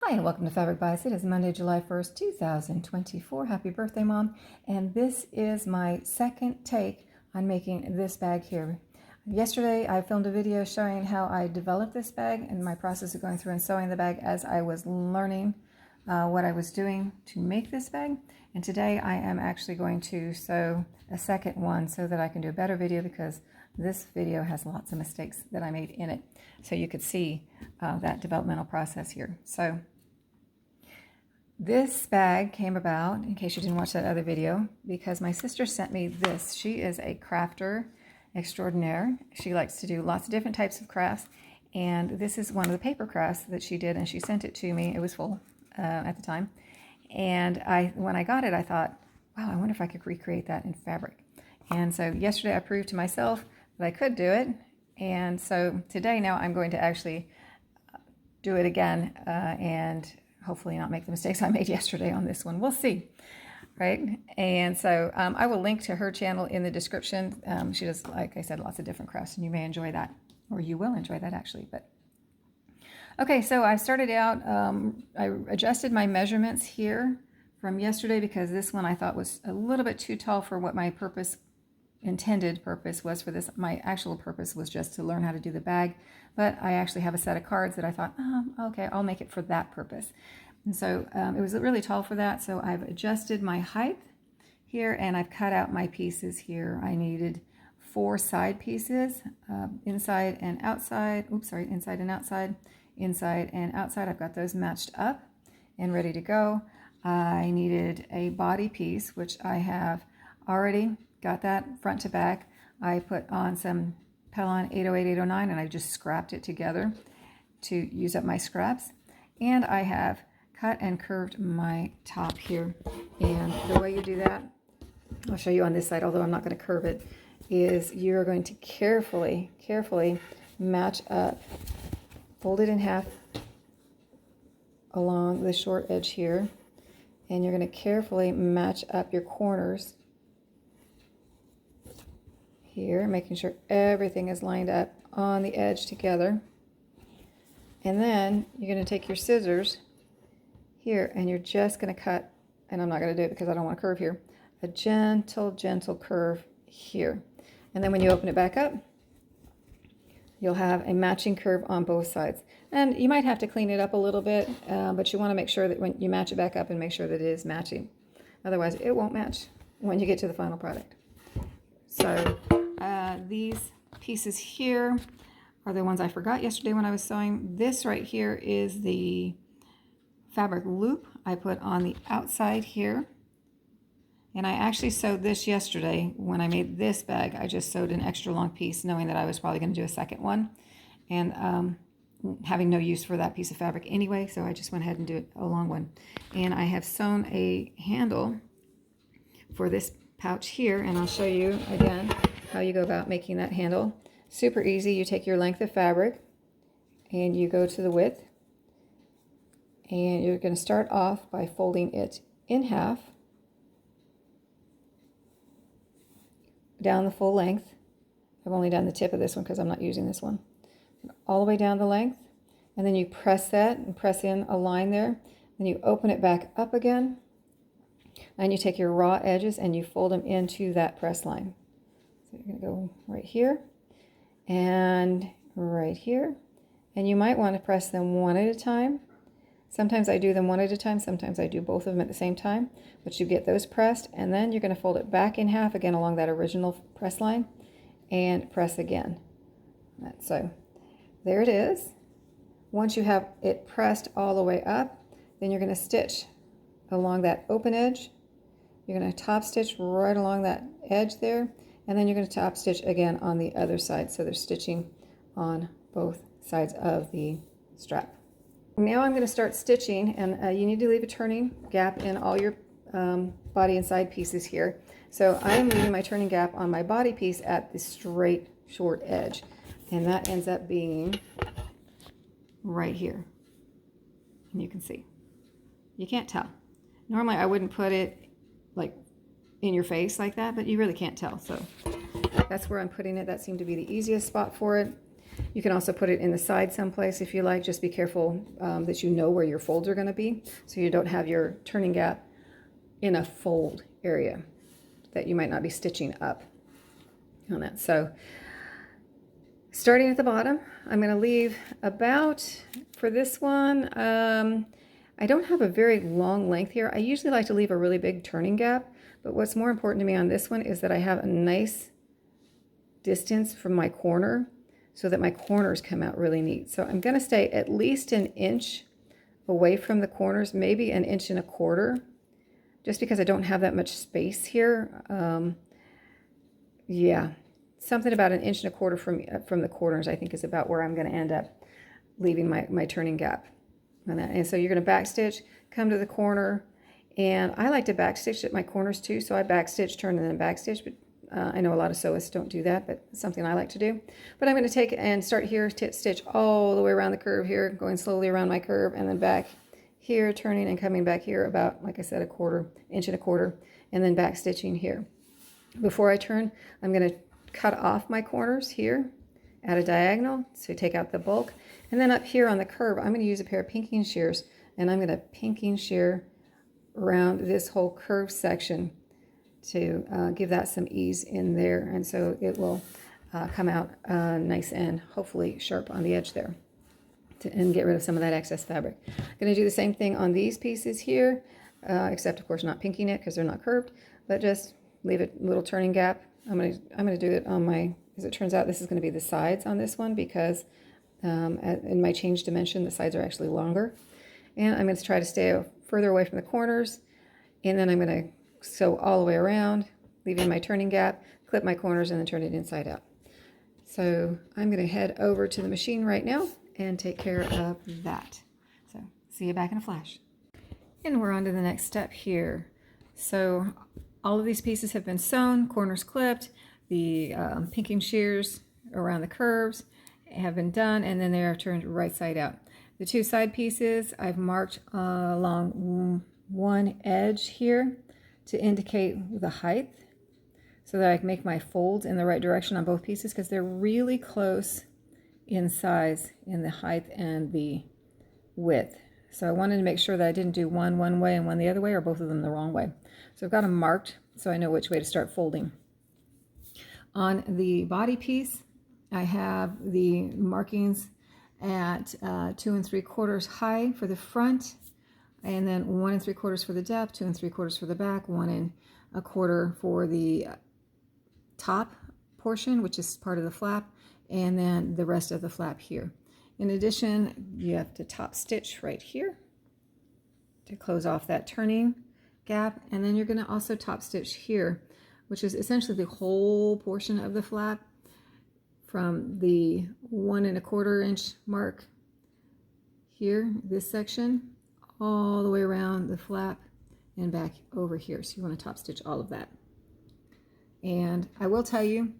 Hi, and welcome to Fabric Bias. It is Monday, July 1st, 2024. Happy birthday, Mom. And this is my second take on making this bag here. Yesterday, I filmed a video showing how I developed this bag and my process of going through and sewing the bag as I was learning what I was doing to make this bag. And today, I am actually going to sew a second one so that I can do a better video, because this video has lots of mistakes that I made in it. So you could see that developmental process here. So this bag came about, in case you didn't watch that other video, because my sister sent me this. She is a crafter extraordinaire. She likes to do lots of different types of crafts, and this is one of the paper crafts that she did, and she sent it to me. It was full at the time, and when I got it, I thought, wow, I wonder if I could recreate that in fabric. And so yesterday I proved to myself that I could do it, and so today now I'm going to actually do it again and hopefully not make the mistakes I made yesterday on this one. We'll see, right? And so I will link to her channel in the description. She does, like I said, lots of different crafts, and you may enjoy that, or you will enjoy that actually. But okay, so I started out, I adjusted my measurements here from yesterday, because this one I thought was a little bit too tall for what my intended purpose was for this. My actual purpose was just to learn how to do the bag, but I actually have a set of cards that I thought, okay, I'll make it for that purpose. And so it was really tall for that, so I've adjusted my height here, and I've cut out my pieces here. I needed 4 side pieces, inside and outside. Oops, sorry, inside and outside, inside and outside. I've got those matched up and ready to go. I needed a body piece, which I have already got that front to back. I put on some Pellon 808, 809, and I just scrapped it together to use up my scraps. And I have cut and curved my top here. And the way you do that, I'll show you on this side, although I'm not going to curve it, is you're going to carefully match up, fold it in half along the short edge here, and you're going to carefully match up your corners here, making sure everything is lined up on the edge together. And then you're going to take your scissors here, and you're just going to cut, and I'm not going to do it because I don't want to curve here, a gentle curve here. And then when you open it back up, you'll have a matching curve on both sides. And you might have to clean it up a little bit, but you want to make sure that when you match it back up, and make sure that it is matching. Otherwise, it won't match when you get to the final product. So these pieces here are the ones I forgot yesterday when I was sewing. This right here is the fabric loop I put on the outside here. And I actually sewed this yesterday when I made this bag. I just sewed an extra long piece, knowing that I was probably going to do a second one, and having no use for that piece of fabric anyway, so I just went ahead and do a long one. And I have sewn a handle for this pouch here, and I'll show you again how you go about making that handle. Super easy. You take your length of fabric and you go to the width, and you're going to start off by folding it in half down the full length. I've only done the tip of this one because I'm not using this one. All the way down the length, and then you press that and press in a line there. Then you open it back up again, and you take your raw edges and you fold them into that press line. So you're going to go right here and right here, and you might want to press them one at a time. Sometimes I do them one at a time, sometimes I do both of them at the same time, but you get those pressed, and then you're going to fold it back in half again along that original press line and press again. So there it is. Once you have it pressed all the way up, then you're going to stitch along that open edge. You're going to top stitch right along that edge there, and then you're going to top stitch again on the other side, so they're stitching on both sides of the strap. Now I'm going to start stitching, and you need to leave a turning gap in all your body and side pieces here. So I'm leaving my turning gap on my body piece at the straight short edge, and that ends up being right here. And you can see, you can't tell. Normally I wouldn't put it like in your face like that, but you really can't tell. So that's where I'm putting it. That seemed to be the easiest spot for it. You can also put it in the side someplace if you like. Just be careful that you know where your folds are going to be, so you don't have your turning gap in a fold area that you might not be stitching up on that. So starting at the bottom, I'm going to leave about, for this one, I don't have a very long length here. I usually like to leave a really big turning gap, but what's more important to me on this one is that I have a nice distance from my corner so that my corners come out really neat. So I'm going to stay at least an inch away from the corners, maybe an inch and a quarter, just because I don't have that much space here. Yeah, something about an inch and a quarter from the corners I think is about where I'm going to end up leaving my turning gap on that. And so you're going to backstitch, come to the corner, and I like to backstitch at my corners too, so I backstitch, turn, and then backstitch, but I know a lot of sewists don't do that, but it's something I like to do. But I'm going to take and start here, stitch all the way around the curve here, going slowly around my curve, and then back here, turning and coming back here about, like I said, inch and a quarter, and then back stitching here. Before I turn, I'm going to cut off my corners here at a diagonal, so take out the bulk. And then up here on the curve, I'm going to use a pair of pinking shears, and I'm going to pinking shear around this whole curve section to give that some ease in there, and so it will come out nice and hopefully sharp on the edge there, and get rid of some of that excess fabric. I'm going to do the same thing on these pieces here, except of course not pinking it because they're not curved, but just leave a little turning gap. I'm going to do it on my, as it turns out, this is going to be the sides on this one because in my change dimension the sides are actually longer, and I'm going to try to stay further away from the corners, and then I'm going to sew all the way around, leaving my turning gap, clip my corners, and then turn it inside out. So I'm going to head over to the machine right now and take care of that. So see you back in a flash. And we're on to the next step here. So all of these pieces have been sewn, corners clipped, the pinking shears around the curves have been done, and then they are turned right side out. The two side pieces I've marked along one edge here to indicate the height, so that I can make my folds in the right direction on both pieces, because they're really close in size in the height and the width. So I wanted to make sure that I didn't do one way and one the other way, or both of them the wrong way. So I've got them marked so I know which way to start folding. On the body piece, I have the markings at 2 3/4 high for the front, and then 1 3/4 for the depth, 2 3/4 for the back, 1 1/4 for the top portion, which is part of the flap, and then the rest of the flap here. In addition, you have to top stitch right here to close off that turning gap, and then you're going to also top stitch here, which is essentially the whole portion of the flap from the 1 1/4 inch mark here, this section, all the way around the flap and back over here. So you want to top stitch all of that. And I will tell you,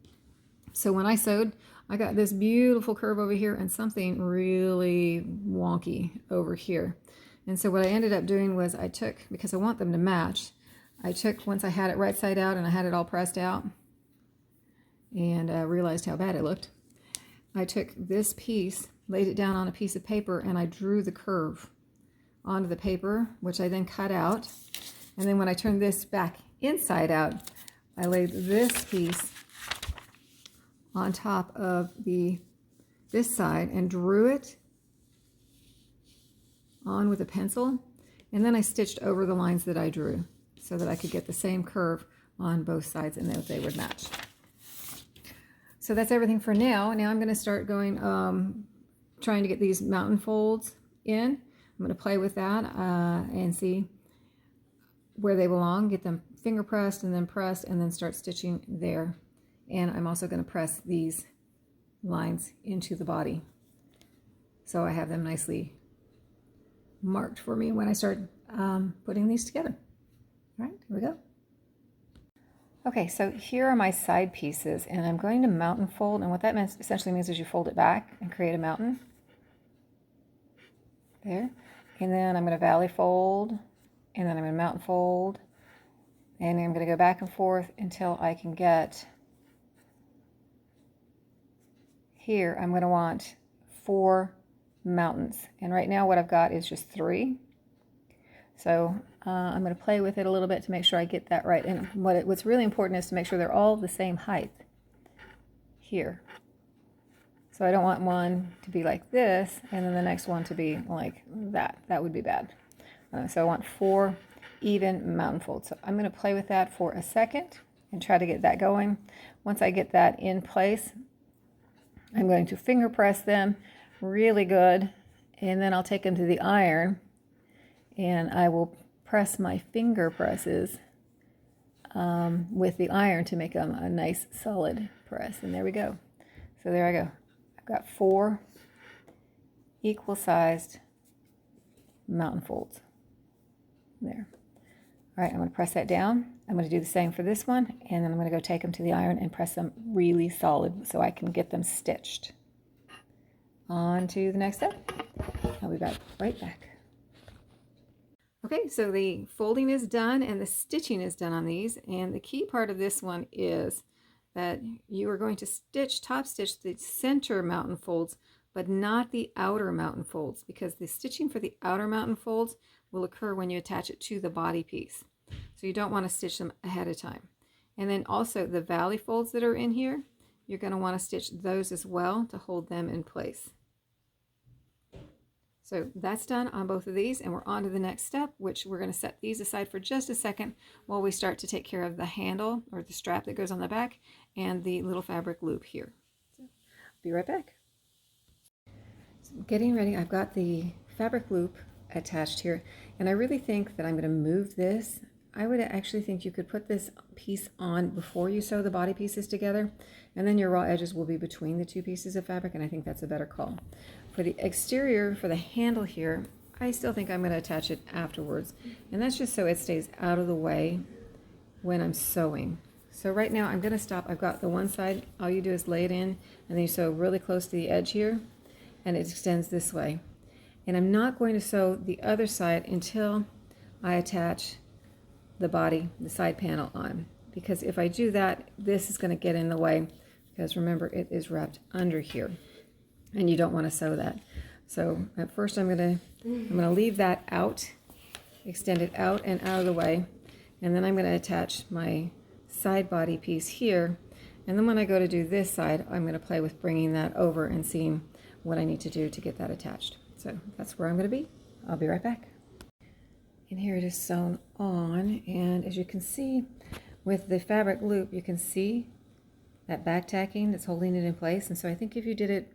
so when I sewed, I got this beautiful curve over here and something really wonky over here. And so what I ended up doing was I took, because I want them to match, I took, once I had it right side out and I had it all pressed out and realized how bad it looked, I took this piece, laid it down on a piece of paper, and I drew the curve onto the paper, which I then cut out. And then when I turned this back inside out, I laid this piece on top of this side and drew it on with a pencil, and then I stitched over the lines that I drew so that I could get the same curve on both sides and that they would match. So that's everything for now. Now I'm going to start going, trying to get these mountain folds in. I'm going to play with that and see where they belong, get them finger pressed and then start stitching there. And I'm also going to press these lines into the body so I have them nicely marked for me when I start putting these together. All right, here we go. Okay, so here are my side pieces, and I'm going to mountain fold, and what that essentially means is you fold it back and create a mountain. There. And then I'm going to valley fold, and then I'm going to mountain fold, and I'm going to go back and forth until I can get here I'm going to want 4 mountains. And right now what I've got is just 3. So I'm going to play with it a little bit to make sure I get that right. And what's really important is to make sure they're all the same height here. So I don't want one to be like this and then the next one to be like that. That would be bad. So I want 4 even mountain folds. So I'm going to play with that for a second and try to get that going. Once I get that in place, I'm going to finger press them really good, and then I'll take them to the iron and I will press my finger presses with the iron to make them a nice solid press. And there we go. So there I go. I've got 4 equal sized mountain folds there. All right, I'm going to press that down. I'm going to do the same for this one, and then I'm going to go take them to the iron and press them really solid so I can get them stitched. On to the next step. I'll be back right back. Okay, so the folding is done and the stitching is done on these, and the key part of this one is that you are going to top stitch the center mountain folds, but not the outer mountain folds, because the stitching for the outer mountain folds will occur when you attach it to the body piece. So you don't want to stitch them ahead of time. And then also the valley folds that are in here, you're going to want to stitch those as well to hold them in place. So that's done on both of these, and we're on to the next step, which we're going to set these aside for just a second while we start to take care of the handle or the strap that goes on the back and the little fabric loop here. So be right back. So getting ready, I've got the fabric loop attached here, and I really think that I'm going to move this. I would actually think you could put this piece on before you sew the body pieces together, and then your raw edges will be between the 2 pieces of fabric, and I think that's a better call. For the exterior, for the handle here, I still think I'm going to attach it afterwards, and that's just so it stays out of the way when I'm sewing. So right now I'm going to stop. I've got the one side, all you do is lay it in, and then you sew really close to the edge here, and it extends this way. And I'm not going to sew the other side until I attach the body, the side panel on, because if I do that, this is going to get in the way, because remember, it is wrapped under here and you don't want to sew that. So at first I'm going to leave that out, extend it out and out of the way, and then I'm going to attach my side body piece here, and then when I go to do this side, I'm going to play with bringing that over and seeing what I need to do to get that attached. So that's where I'm going to be. I'll be right back. And here it is sewn on, and as you can see with the fabric loop, you can see that back tacking that's holding it in place. And so I think if you did it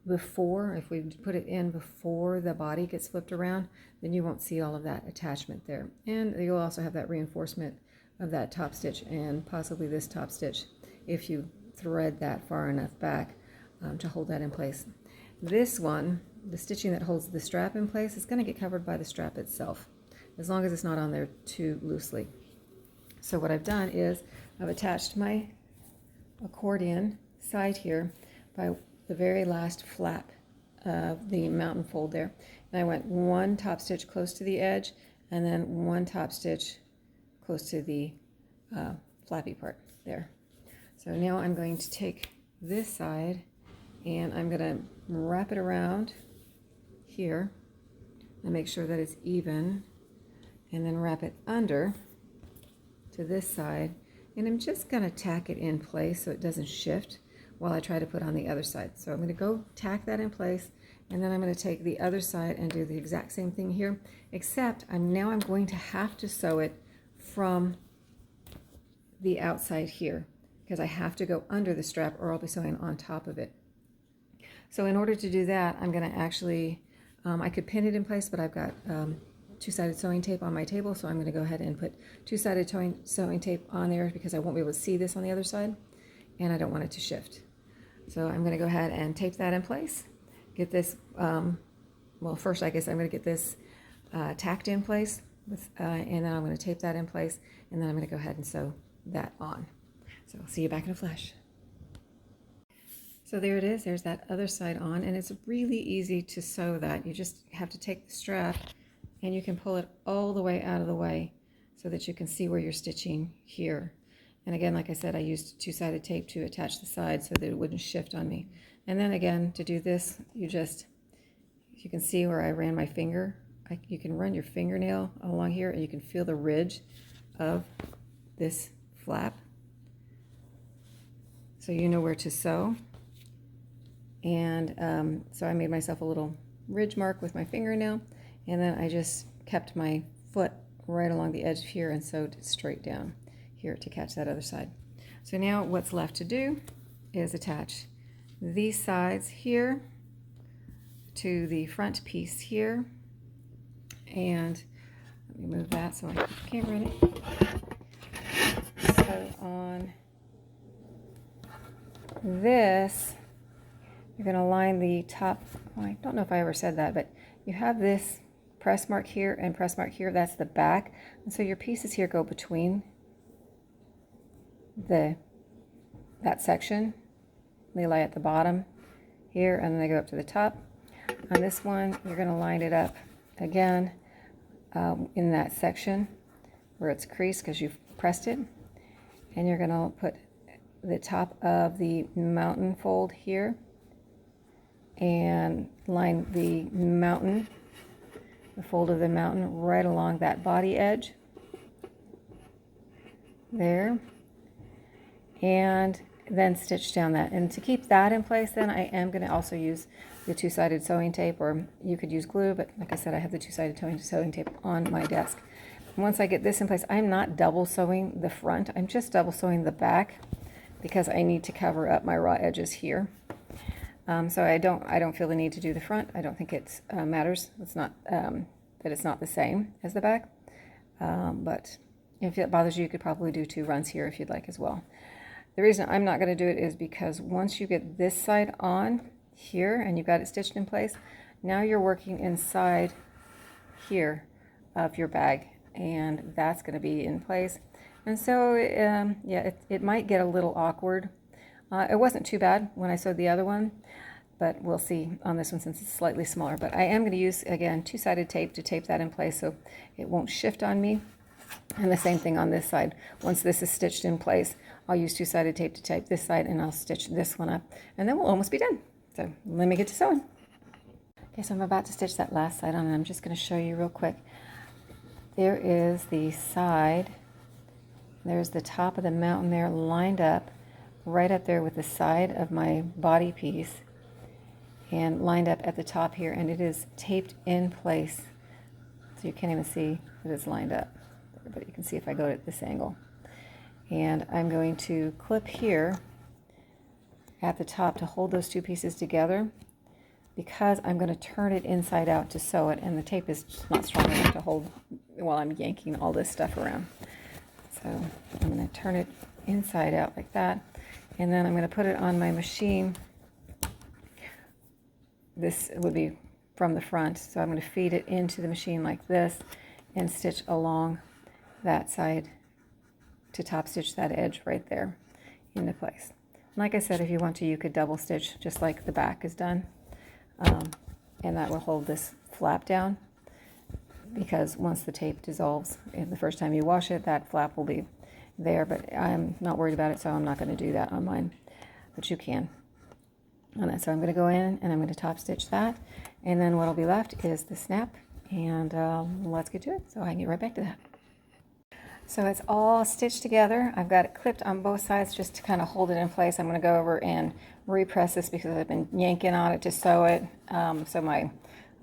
before, if we put it in before the body gets flipped around, then you won't see all of that attachment there. And you'll also have that reinforcement of that top stitch and possibly this top stitch if you thread that far enough back to hold that in place. This one, the stitching that holds the strap in place, is going to get covered by the strap itself, as long as it's not on there too loosely. So what I've done is I've attached my accordion side here by the very last flap of the mountain fold there. And I went 1 top stitch close to the edge, and then 1 top stitch close to the flappy part there. So now I'm going to take this side and I'm going to wrap it around here and make sure that it's even, and then wrap it under to this side, and I'm just going to tack it in place so it doesn't shift while I try to put on the other side. So I'm going to go tack that in place, and then I'm going to take the other side and do the exact same thing here, except I'm going to have to sew it from the outside here, because I have to go under the strap or I'll be sewing on top of it. So in order to do that, I'm going to actually, I could pin it in place, but I've got 2-sided sewing tape on my table, so I'm going to go ahead and put 2-sided sewing tape on there because I won't be able to see this on the other side, and I don't want it to shift. So I'm going to go ahead and tape that in place. Get this, well, first I guess I'm going to get this tacked in place, and then I'm going to tape that in place, and then I'm going to go ahead and sew that on. So I'll see you back in a flash. So there it is, there's that other side on, and it's really easy to sew that. You just have to take the strap and you can pull it all the way out of the way so that you can see where you're stitching here. And again, like I said, I used 2-sided tape to attach the sides so that it wouldn't shift on me. And then again, to do this, you can see where I ran my finger. You can run your fingernail along here and you can feel the ridge of this flap. So you know where to sew. And so I made myself a little ridge mark with my fingernail, and then I just kept my foot right along the edge here and sewed it straight down here to catch that other side. So now what's left to do is attach these sides here to the front piece here. And let me move that so I can keep the camera in it. So on this, you're going to line the top. Well, I don't know if I ever said that, but you have this press mark here and press mark here. That's the back. And so your pieces here go between that section. They lie at the bottom here, and then they go up to the top. On this one, you're going to line it up again in that section where it's creased because you've pressed it. And you're going to put the top of the mountain fold here and line the mountain, the fold of the mountain right along that body edge there, and then stitch down that. And to keep that in place, then I am going to also use the two-sided sewing tape, or you could use glue, but like I said, I have the two-sided sewing tape on my desk. Once I get this in place, I'm not double sewing the front, I'm just double sewing the back because I need to cover up my raw edges here. So I don't feel the need to do the front. I don't think it matters. It's not that it's not the same as the back, but if it bothers you, you could probably do 2 runs here if you'd like as well. The reason I'm not going to do it is because once you get this side on here and you've got it stitched in place, now you're working inside here of your bag, and that's going to be in place. And so yeah, it might get a little awkward. It wasn't too bad when I sewed the other one, but we'll see on this one since it's slightly smaller. But I am going to use, again, two-sided tape to tape that in place so it won't shift on me. And the same thing on this side. Once this is stitched in place, I'll use two-sided tape to tape this side, and I'll stitch this one up, and then we'll almost be done. So let me get to sewing. Okay, so I'm about to stitch that last side on, and I'm just going to show you real quick. There is the side. There's the top of the mountain there lined up right up there with the side of my body piece and lined up at the top here, and it is taped in place so you can't even see that it's lined up, but you can see if I go at this angle. And I'm going to clip here at the top to hold those two pieces together because I'm going to turn it inside out to sew it, and the tape is not strong enough to hold while I'm yanking all this stuff around. So I'm going to turn it inside out like that, and then I'm going to put it on my machine. This would be from the front, so I'm going to feed it into the machine like this and stitch along that side to top stitch that edge right there into place. Like I said, if you want to, you could double stitch just like the back is done, and that will hold this flap down, because once the tape dissolves, the first time you wash it, that flap will be there, but I'm not worried about it, so I'm not going to do that on mine, but you can on that. So I'm going to go in and I'm going to top stitch that, and then what will be left is the snap, and let's get to it so I can get right back to that. So it's all stitched together. I've got it clipped on both sides just to kind of hold it in place. I'm going to go over and repress this because I've been yanking on it to sew it, so my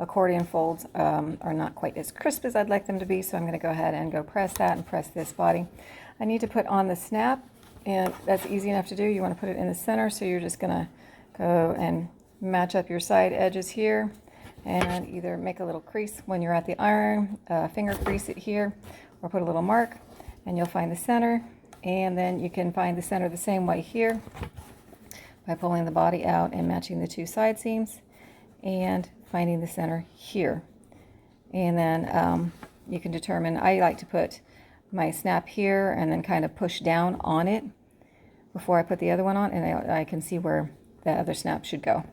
accordion folds are not quite as crisp as I'd like them to be, so I'm going to go ahead and go press that and press this body. I need to put on the snap, and that's easy enough to do. You want to put it in the center, so you're just going to go and match up your side edges here and either make a little crease when you're at the iron, finger crease it here, or put a little mark, and you'll find the center. And then you can find the center the same way here by pulling the body out and matching the two side seams and finding the center here. And then you can determine, I like to put my snap here and then kind of push down on it before I put the other one on, and I can see where the other snap should go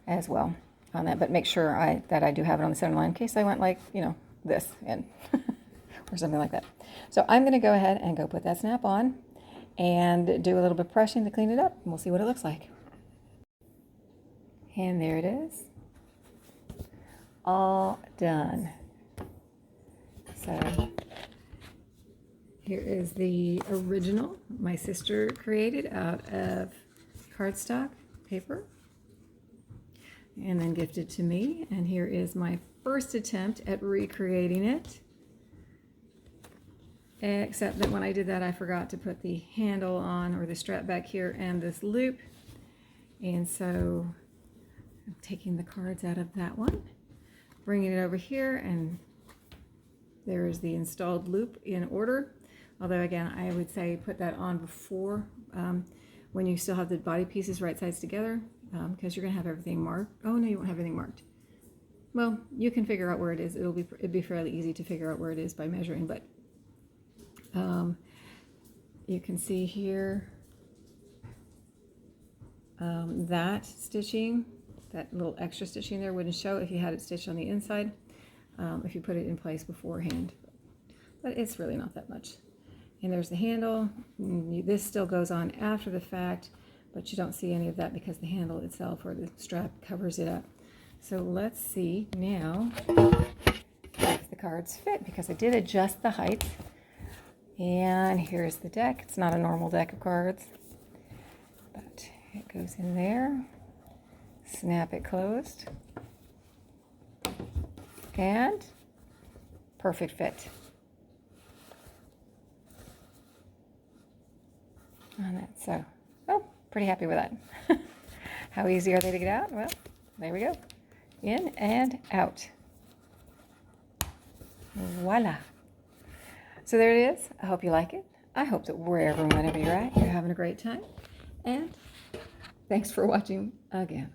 as well on that, but make sure that I do have it on the center line in case I went like, you know, this and or something like that. So I'm going to go ahead and go put that snap on and do a little bit of pressing to clean it up, and we'll see what it looks like. And there it is. All done. So here is the original my sister created out of cardstock paper and then gifted to me. And here is my first attempt at recreating it. Except that when I did that, I forgot to put the handle on, or the strap back here, and this loop. And so I'm taking the cards out of that one, bringing it over here, and there is the installed loop in order. Although again, I would say put that on before, when you still have the body pieces right sides together, because you're going to have everything marked. Oh no, you won't have everything marked. Well, you can figure out where it is. It'd be fairly easy to figure out where it is by measuring, but you can see here that stitching, that little extra stitching there wouldn't show if you had it stitched on the inside, if you put it in place beforehand, but it's really not that much. And there's the handle. This still goes on after the fact, but you don't see any of that because the handle itself or the strap covers it up. So let's see now if the cards fit, because I did adjust the height. And here's the deck. It's not a normal deck of cards, but it goes in there. Snap it closed. And perfect fit. On that, so, oh, pretty happy with that. How easy are they to get out? Well, there we go. In and out. Voila. So there it is. I hope you like it. I hope that wherever and whenever you're at, you're having a great time. And thanks for watching again.